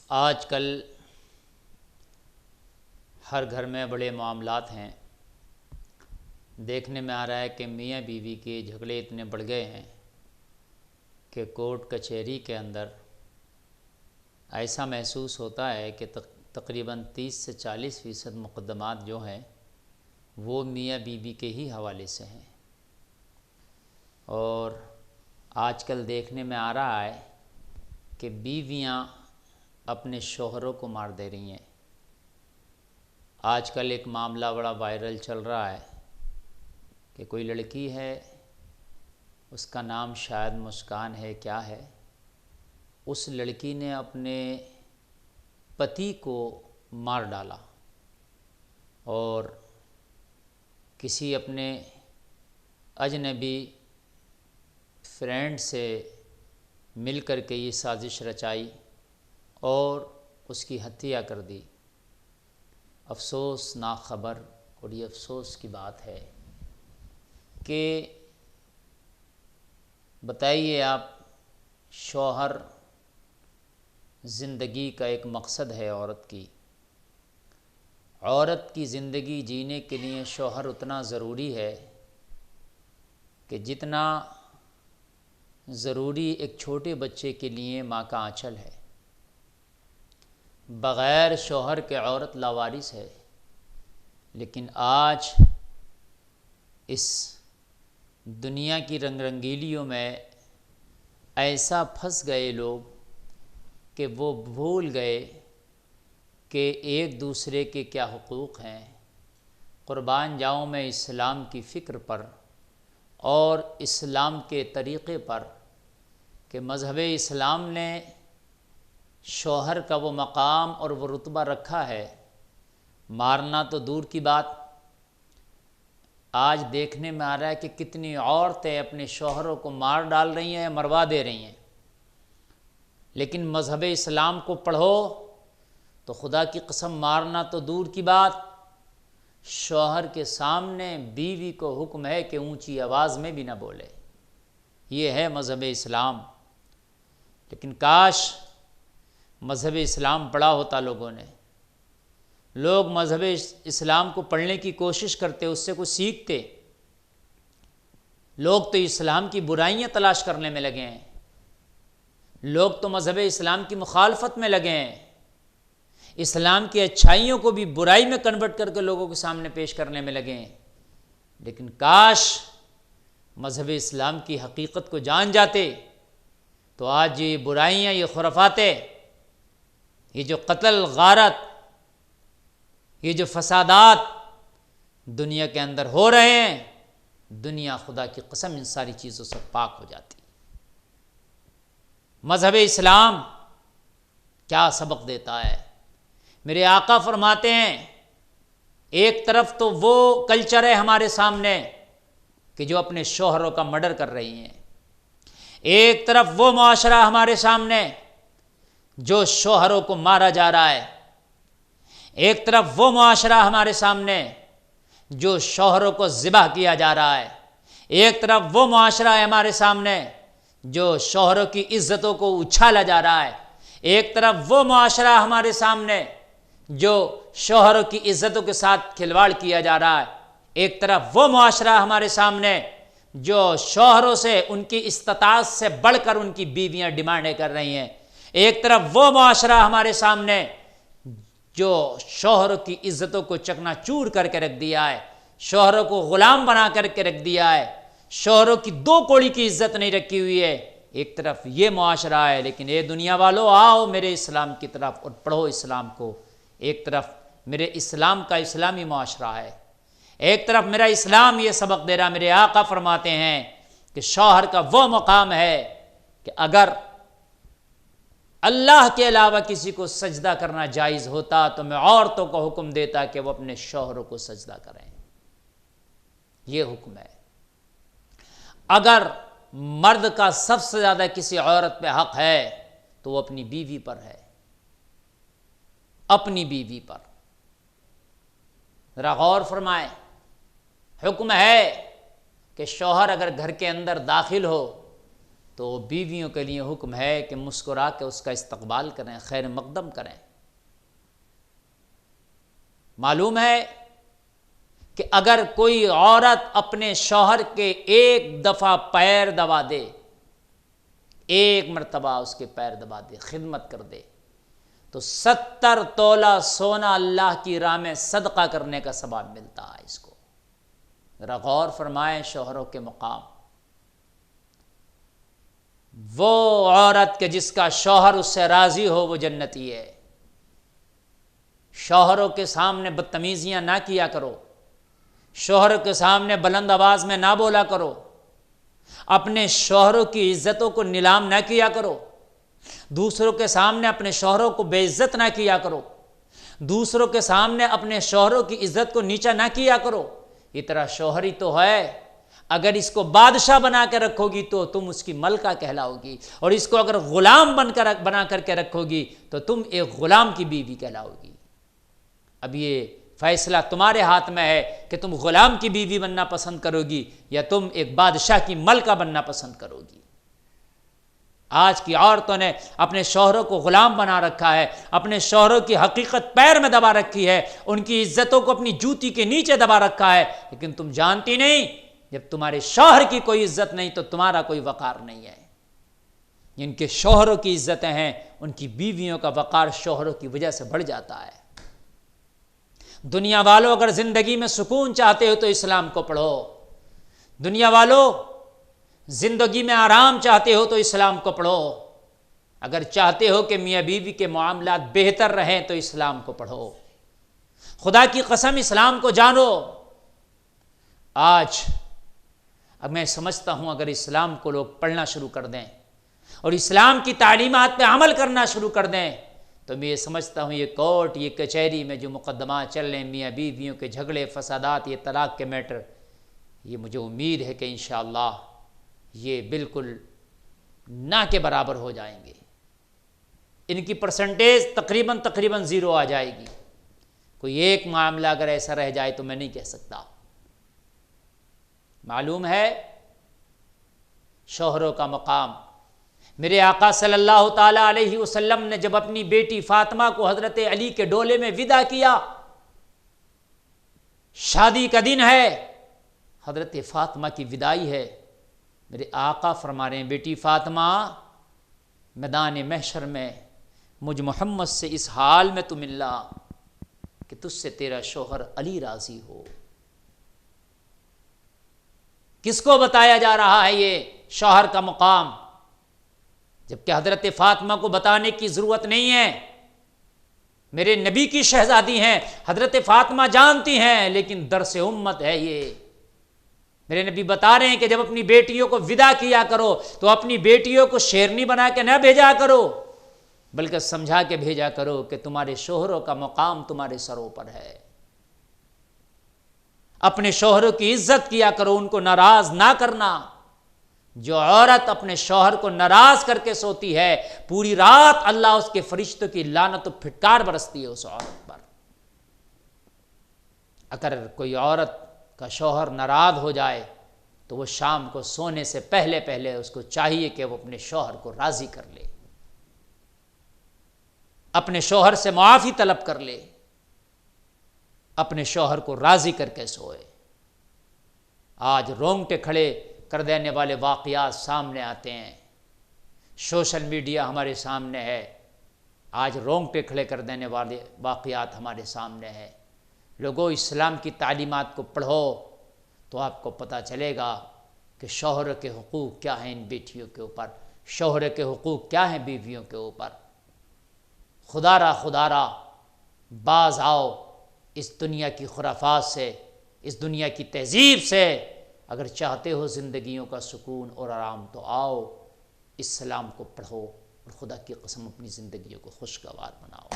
آج کل ہر گھر میں بڑے معاملات ہیں۔ دیکھنے میں آ رہا ہے کہ میاں بیوی کے جھگڑے اتنے بڑھ گئے ہیں کہ کورٹ کچہری کے اندر ایسا محسوس ہوتا ہے کہ تقریباً 30 سے 40% مقدمات جو ہیں وہ میاں بیوی کے ہی حوالے سے ہیں۔ اور آج کل دیکھنے میں آ رہا ہے کہ بیویاں اپنے شوہروں کو مار دے رہی ہیں۔ آج کل ایک معاملہ بڑا وائرل چل رہا ہے کہ کوئی لڑکی ہے، اس کا نام شاید مسکان ہے، کیا ہے، اس لڑکی نے اپنے پتی کو مار ڈالا اور کسی اپنے اجنبی فرینڈ سے مل کر کے یہ سازش رچائی اور اس کی ہتیا کر دی۔ افسوسناک خبر اور یہ افسوس کی بات ہے کہ بتائیے آپ، شوہر زندگی کا ایک مقصد ہے عورت کی زندگی جینے کے لیے شوہر اتنا ضروری ہے کہ جتنا ضروری ایک چھوٹے بچے کے لیے ماں کا آنچل ہے۔ بغیر شوہر کے عورت لاوارث ہے۔ لیکن آج اس دنیا کی رنگ رنگیلیوں میں ایسا پھنس گئے لوگ کہ وہ بھول گئے کہ ایک دوسرے کے کیا حقوق ہیں۔ قربان جاؤں میں اسلام کی فکر پر اور اسلام کے طریقے پر کہ مذہب اسلام نے شوہر کا وہ مقام اور وہ رتبہ رکھا ہے۔ مارنا تو دور کی بات، آج دیکھنے میں آ رہا ہے کہ کتنی عورتیں اپنے شوہروں کو مار ڈال رہی ہیں، مروا دے رہی ہیں۔ لیکن مذہب اسلام کو پڑھو تو خدا کی قسم مارنا تو دور کی بات، شوہر کے سامنے بیوی کو حکم ہے کہ اونچی آواز میں بھی نہ بولے۔ یہ ہے مذہب اسلام۔ لیکن کاش مذہب اسلام پڑھا ہوتا لوگوں نے، لوگ مذہب اسلام کو پڑھنے کی کوشش کرتے، اس سے کچھ سیکھتے۔ لوگ تو اسلام کی برائیاں تلاش کرنے میں لگے ہیں، لوگ تو مذہب اسلام کی مخالفت میں لگے ہیں، اسلام کی اچھائیوں کو بھی برائی میں کنورٹ کر کے لوگوں کے سامنے پیش کرنے میں لگے ہیں۔ لیکن کاش مذہب اسلام کی حقیقت کو جان جاتے تو آج یہ برائیاں، یہ خرافاتیں، یہ جو قتل غارت، یہ جو فسادات دنیا کے اندر ہو رہے ہیں، دنیا خدا کی قسم ان ساری چیزوں سے پاک ہو جاتی۔ مذہب اسلام کیا سبق دیتا ہے؟ میرے آقا فرماتے ہیں ایک طرف تو وہ کلچر ہے ہمارے سامنے کہ جو اپنے شوہروں کا مرڈر کر رہی ہیں، ایک طرف وہ معاشرہ ہمارے سامنے جو شوہروں کو مارا جا رہا ہے، ایک طرف وہ معاشرہ ہمارے سامنے جو شوہروں کو ذبح کیا جا رہا ہے، ایک طرف وہ معاشرہ ہے ہمارے سامنے جو شوہروں کی عزتوں کو اچھالا جا رہا ہے، ایک طرف وہ معاشرہ ہمارے سامنے جو شوہروں کی عزتوں کے ساتھ کھلواڑ کیا جا رہا ہے، ایک طرف وہ معاشرہ ہمارے سامنے جو شوہروں سے ان کی استطاعت سے بڑھ کر ان کی بیویاں ڈیمانڈیں کر رہی ہیں، ایک طرف وہ معاشرہ ہمارے سامنے جو شوہروں کی عزتوں کو چکنا چور کر کے رکھ دیا ہے، شوہروں کو غلام بنا کر کے رکھ دیا ہے، شوہروں کی دو کوڑی کی عزت نہیں رکھی ہوئی ہے۔ ایک طرف یہ معاشرہ ہے، لیکن اے دنیا والو آؤ میرے اسلام کی طرف اور پڑھو اسلام کو۔ ایک طرف میرے اسلام کا اسلامی معاشرہ ہے، ایک طرف میرا اسلام یہ سبق دے رہا۔ میرے آقا فرماتے ہیں کہ شوہر کا وہ مقام ہے کہ اگر اللہ کے علاوہ کسی کو سجدہ کرنا جائز ہوتا تو میں عورتوں کو حکم دیتا کہ وہ اپنے شوہروں کو سجدہ کریں۔ یہ حکم ہے۔ اگر مرد کا سب سے زیادہ کسی عورت پہ حق ہے تو وہ اپنی بیوی پر ہے، اپنی بیوی پر۔ ذرا غور فرمائیں، حکم ہے کہ شوہر اگر گھر کے اندر داخل ہو تو بیویوں کے لیے حکم ہے کہ مسکرا کے اس کا استقبال کریں، خیر مقدم کریں۔ معلوم ہے کہ اگر کوئی عورت اپنے شوہر کے ایک دفعہ پیر دبا دے، ایک مرتبہ اس کے پیر دبا دے، خدمت کر دے، تو 70 تولہ سونا اللہ کی راہ میں صدقہ کرنے کا ثواب ملتا ہے اس کو۔ ذرا غور فرمائیں شوہروں کے مقام۔ وہ عورت کہ جس کا شوہر اس سے راضی ہو وہ جنتی ہے۔ شوہروں کے سامنے بدتمیزیاں نہ کیا کرو، شوہر کے سامنے بلند آواز میں نہ بولا کرو، اپنے شوہروں کی عزتوں کو نیلام نہ کیا کرو، دوسروں کے سامنے اپنے شوہروں کو بے عزت نہ کیا کرو، دوسروں کے سامنے اپنے شوہروں کی عزت کو نیچا نہ کیا کرو۔ یہ تیرا شوہر ہی تو ہے، اگر اس کو بادشاہ بنا کے رکھو گی تو تم اس کی ملکہ کہلاؤ گی، اور اس کو اگر غلام بنا کر کے رکھو گی تو تم ایک غلام کی بیوی کہلاؤ گی۔ اب یہ فیصلہ تمہارے ہاتھ میں ہے کہ تم غلام کی بیوی بننا پسند کرو گی یا تم ایک بادشاہ کی ملکہ بننا پسند کرو گی۔ آج کی عورتوں نے اپنے شوہروں کو غلام بنا رکھا ہے، اپنے شوہروں کی حقیقت پیر میں دبا رکھی ہے، ان کی عزتوں کو اپنی جوتی کے نیچے دبا رکھا ہے، لیکن تم جانتی نہیں جب تمہارے شوہر کی کوئی عزت نہیں تو تمہارا کوئی وقار نہیں ہے۔ جن کے شوہروں کی عزتیں ہیں ان کی بیویوں کا وقار شوہروں کی وجہ سے بڑھ جاتا ہے۔ دنیا والوں اگر زندگی میں سکون چاہتے ہو تو اسلام کو پڑھو، دنیا والوں زندگی میں آرام چاہتے ہو تو اسلام کو پڑھو، اگر چاہتے ہو کہ میاں بیوی کے معاملات بہتر رہیں تو اسلام کو پڑھو۔ خدا کی قسم اسلام کو جانو۔ آج اب میں سمجھتا ہوں اگر اسلام کو لوگ پڑھنا شروع کر دیں اور اسلام کی تعلیمات پہ عمل کرنا شروع کر دیں تو میں یہ سمجھتا ہوں یہ کورٹ، یہ کچہری میں جو مقدمات چل رہے ہیں میاں بیویوں کے جھگڑے فسادات، یہ طلاق کے میٹر، یہ مجھے امید ہے کہ انشاءاللہ یہ بالکل نہ کے برابر ہو جائیں گے، ان کی پرسنٹیج تقریباً زیرو آ جائے گی۔ کوئی ایک معاملہ اگر ایسا رہ جائے تو میں نہیں کہہ سکتا۔ معلوم ہے شوہروں کا مقام۔ میرے آقا صلی اللہ تعالی علیہ وسلم نے جب اپنی بیٹی فاطمہ کو حضرت علی کے ڈولے میں ودا کیا، شادی کا دن ہے، حضرت فاطمہ کی وداعی ہے، میرے آقا فرما رہے ہیں بیٹی فاطمہ میدان محشر میں مجھ محمد سے اس حال میں تو ملنا کہ تجھ سے تیرا شوہر علی راضی ہو۔ کس کو بتایا جا رہا ہے یہ شوہر کا مقام؟ جبکہ حضرت فاطمہ کو بتانے کی ضرورت نہیں ہے، میرے نبی کی شہزادی ہیں، حضرت فاطمہ جانتی ہیں، لیکن درس امت ہے یہ۔ میرے نبی بتا رہے ہیں کہ جب اپنی بیٹیوں کو ودا کیا کرو تو اپنی بیٹیوں کو شیرنی بنا کے نہ بھیجا کرو، بلکہ سمجھا کے بھیجا کرو کہ تمہارے شوہروں کا مقام تمہارے سروں پر ہے۔ اپنے شوہروں کی عزت کیا کرو، ان کو ناراض نہ کرنا۔ جو عورت اپنے شوہر کو ناراض کر کے سوتی ہے پوری رات اللہ اس کے فرشتوں کی لعنت و پھٹکار برستی ہے اس عورت پر۔ اگر کوئی عورت کا شوہر ناراض ہو جائے تو وہ شام کو سونے سے پہلے اس کو چاہیے کہ وہ اپنے شوہر کو راضی کر لے، اپنے شوہر سے معافی طلب کر لے، اپنے شوہر کو راضی کر کے سوئے۔ آج رونگٹے کھڑے کر دینے والے واقعات سامنے آتے ہیں، سوشل میڈیا ہمارے سامنے ہے، آج رونگٹے کھڑے کر دینے والے واقعات ہمارے سامنے ہے۔ لوگوں اسلام کی تعلیمات کو پڑھو تو آپ کو پتہ چلے گا کہ شوہر کے حقوق کیا ہیں ان بیٹیوں کے اوپر، شوہر کے حقوق کیا ہیں بیویوں کے اوپر۔ خدا را باز آؤ اس دنیا کی خرافات سے، اس دنیا کی تہذیب سے۔ اگر چاہتے ہو زندگیوں کا سکون اور آرام تو آؤ اسلام کو پڑھو اور خدا کی قسم اپنی زندگیوں کو خوشگوار بناؤ۔